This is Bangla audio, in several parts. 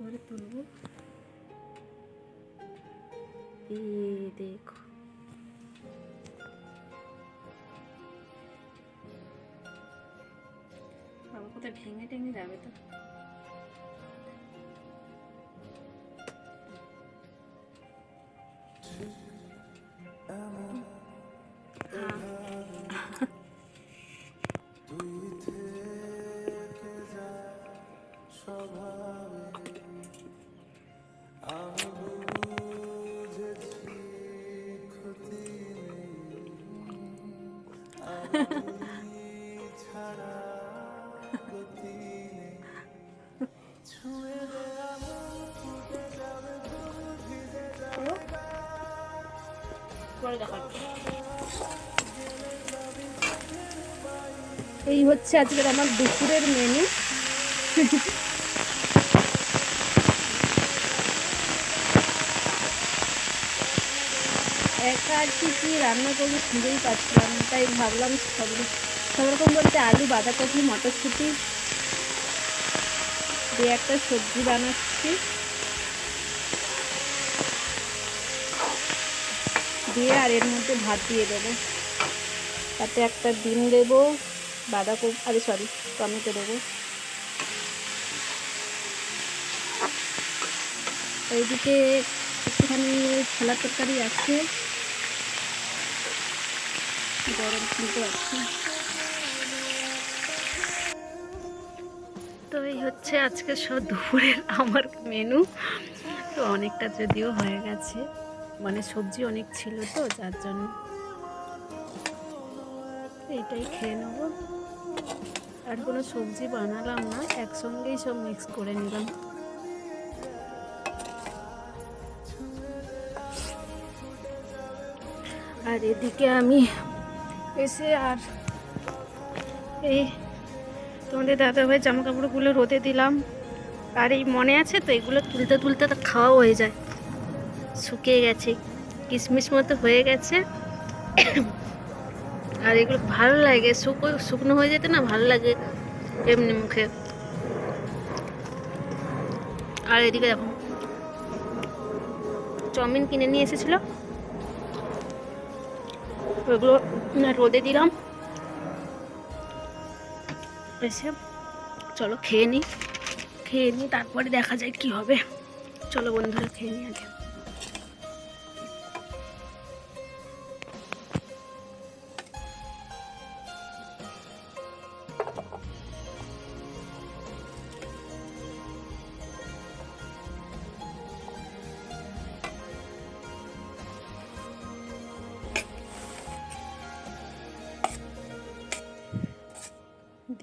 করে তুলবো। এই দেখো, বাবা কোথায় ভেঙে টেঙে যাবে তো। এই হচ্ছে আজকের আমার দুপুরের মেনু। একা আর কি রান্না করবো খুঁজেই পাচ্ছিলাম, তাই ভাবলাম সব রকম বলতে আলু, বাঁধাকপি, মটরশুঁটি দিয়ে একটা সবজি বানাচ্ছি, দিয়ে আর এর মধ্যে ভাত দিয়ে দেবো, তাতে একটা ডিম দেবো, বাঁধাকপি টমেটো দেবো। এইদিকে একটুখানি ছোলার তরকারি আছে, গরম কিন্তু আছে। তো এই হচ্ছে আজকে সব দুপুরের আমার মেনু। তো অনেকটা যদিও হয়ে গেছে, মানে সবজি অনেক ছিল তো, যার জন্য এইটাই খেয়ে নেব। আর কোনো সবজি বানালাম না, একসঙ্গেই সব মিক্স করে নিলাম। আর এদিকে আমি এসে আর এই তোমাদের দাদাভাই জামা কাপড়গুলো রোদে দিলাম। আর এই মনে আছে তো, এগুলো তুলতে তুলতে তো খাওয়াও হয়ে যায়, শুকিয়ে গেছে, কিশমিশ মতো হয়ে গেছে। আর এগুলো ভালো লাগে, শুকনো হয়ে যেতে না ভালো লাগে এমনি মুখে। আর এদিকে দেখো, চাউমিন কিনে নিয়ে এসেছিল, ওগুলো রোদে দিলাম। এসে চলো খেয়ে নিই, তারপরে দেখা যায় কি হবে। চলো বন্ধুরা, খেয়ে নিই আগে।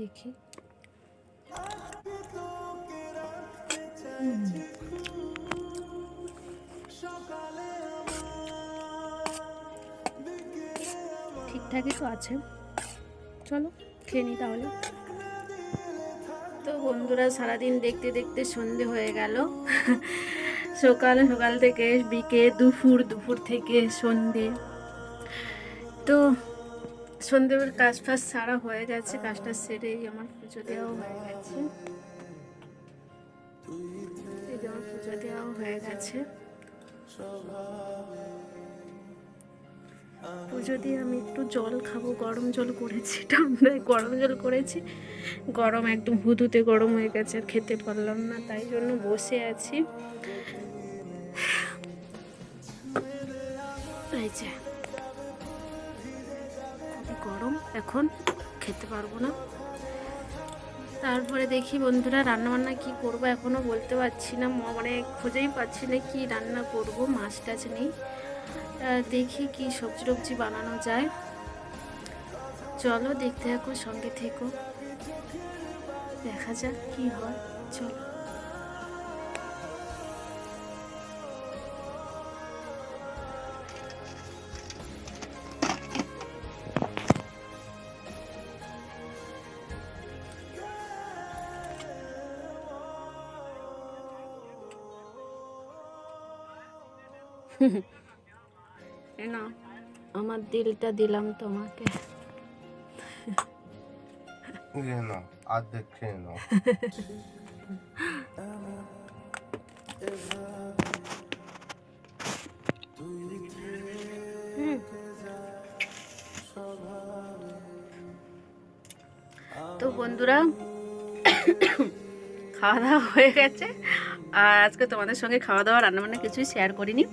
দেখি ঠিকঠাকই তো আছে, চলো খেয়ে নিই তাহলে। তো বন্ধুরা, সারাদিন দেখতে দেখতে সন্ধে হয়ে গেল। সকাল থেকে বিকেল, দুপুর থেকে সন্ধে। তো সন্ধেবের কাজ ফাজ সারা হয়ে গেছে, কাজটা সেরেই আমার পুজো দেওয়াও হয়ে গেছে। এই যে আমার পুজো দেওয়াও হয়ে গেছে। পুজো দিয়ে আমি একটু জল খাবো, গরম জল করেছি, ঠান্ডায় গরম জল করেছি, গরম একদম হুদুতে গরম হয়ে গেছে, আর খেতে পারলাম না, তাই জন্য বসে আছি। এই যে খুবই গরম, এখন খেতে পারবো না। তারপরে দেখি বন্ধুরা, রান্নাবান্না কি করবো এখনো বলতে পারছি না, মানে খুঁজেই পাচ্ছি না কি রান্না করব, মাছ টাছ নেই। দেখি কি সবজি টবজি বানানো যায়। চলো দেখতে থাকো, সঙ্গে থেকো, দেখা যাক কি হয়। চলো। না, আমার দিলটা দিলাম তোমাকে। না, অর্ধেক খেয়ে নাও। বন্ধুরা, খাওয়া দাওয়া হয়ে গেছে। আর আজকে তোমাদের সঙ্গে খাওয়া দাওয়া রান্নাবান্না কিছুই শেয়ার করিনি।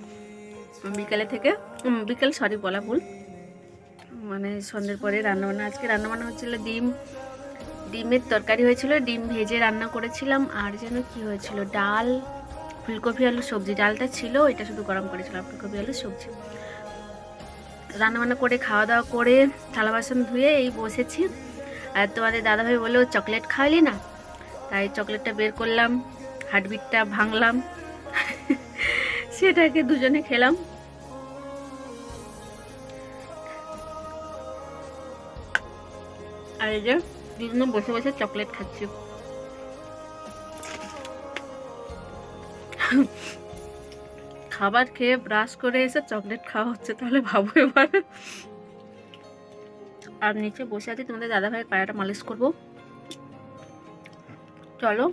বিকেল বলা ভুল, মানে সন্ধ্যের পরে রান্নাবান্না। আজকে রান্নাবান্না হচ্ছিল ডিমের তরকারি হয়েছিল, ডিম ভেজে রান্না করেছিলাম। আর যেন কি হয়েছিল, ডাল, ফুলকপি আলুর সবজি। ডালটা ছিল, এটা শুধু গরম করেছিলাম, ফুলকপি আলুর সবজি। রান্নাবান্না করে খাওয়া দাওয়া করে থালা বাসন ধুয়ে এই বসেছি। আর তোমাদের দাদাভাই বললো চকলেট খাওয়ালি না, তাই চকলেটটা বের করলাম, হার্টবিটটা ভাঙলাম, সেটাকে দুজনে খেলাম। আর এই যে দুজনে বসে বসে চকলেট খাচ্ছি। খাবার খেয়ে ব্রাশ করে এসে চকলেট খাওয়া হচ্ছে, তাহলে ভাবো এবার। আর নিচে বসে আছি, তোমাদের দাদাভাইয়ের পায়াটা মালিশ করবো। চলো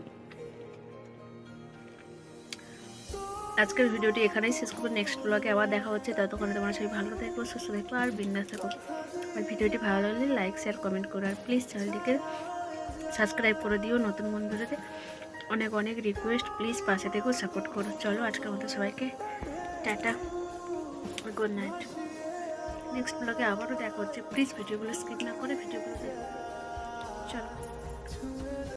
আজকের ভিডিওটি এখানেই শেষ করবো। নেক্সট ব্লগে আবার দেখা হচ্ছে। ততক্ষণে তোমরা সবাই ভালো থাকো, সুস্থ থাকো আর বিন্দাস থাকো। আর ভিডিওটি ভালো লাগলে লাইক শেয়ার কমেন্ট করো। আর প্লিজ চ্যানেলটিকে সাবস্ক্রাইব করে দিও। নতুন বন্ধুদের অনেক অনেক রিকোয়েস্ট, প্লিজ পাশে থেকো, সাপোর্ট করো। চলো আজকের মতো সবাইকে টাটা, গুড নাইট। নেক্সট ব্লগে আবারও দেখা হচ্ছে। প্লিজ ভিডিওগুলো স্কিপ না করে ভিডিওগুলো দেখো। চলো।